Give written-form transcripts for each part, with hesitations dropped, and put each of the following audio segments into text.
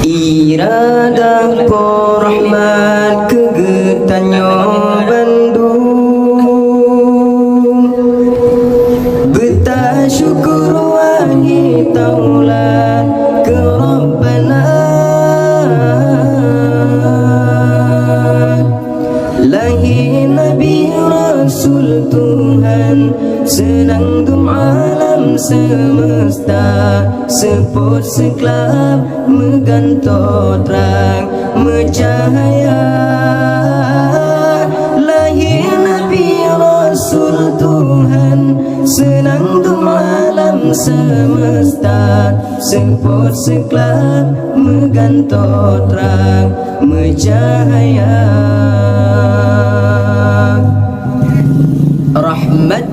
Iradah Rahman kegetanyo Bandung Beta syukur wahai Taula ke Rabbana Lahir Nabi Rasul Tuhan senang dum alam semesta seput sekelap meganto terang mencahaya lahir Nabi Rasul Tuhan senang dum alam semesta seput sekelap meganto terang mencahaya rahmat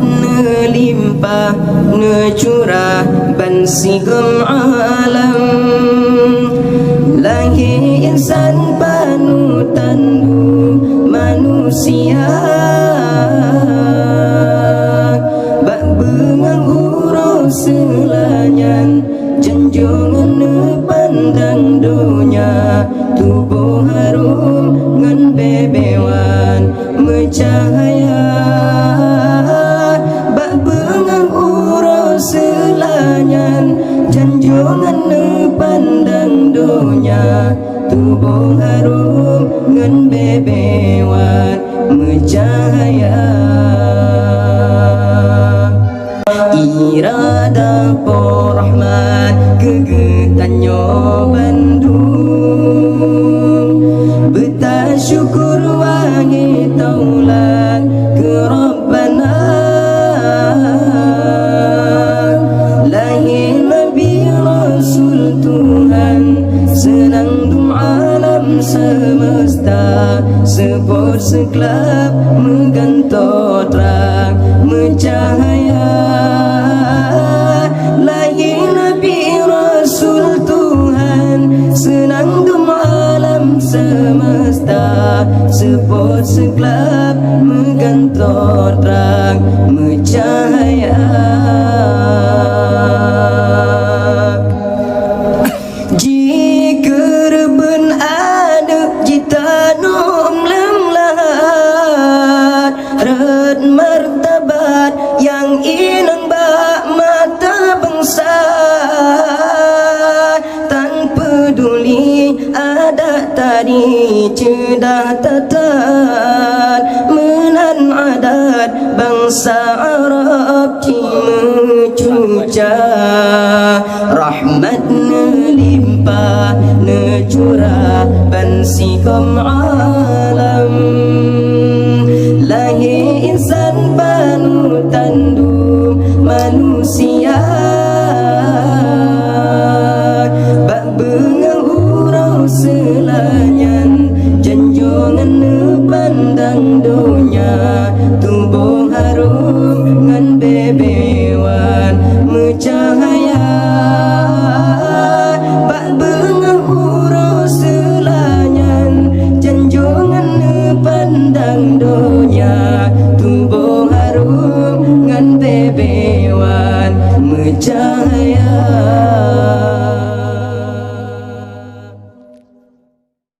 limpah necurah ban sigem alam lahir insan panutan manusia bak bengang urus selanyan junjungan pandang dunia tubuh harum ngan bebewan mencahaya bak bengang urus selanyan junjungan pandang dunia tubuh harum ngan bebewan mencahaya Iradah Rahman kegetanyo Bandung beta syukur wahai Taula ke Rabbana lahir Nabi Rasul Tuhan senang dum alam semesta seput sekelap mengganto terang mencahaya lahir Nabi Rasul Tuhan senang dum alam semesta seput sekelap mengganto terang mencahaya jika reben ada jita nom lemlat red martabat yang inang bak mata bangsa tan peduli adat tadi cedah tatan menan adat bangsa Arab cimecuca rahmat limpah necurah ban sigem alam lahir insan panutan manusia bak bengang urus selanyan junjungan pandang dunia tubuh harum ngan bebewan mencahaya bak bengang urus selanyan junjungan pandang dunia tubuh harum ngan bebewan mencahaya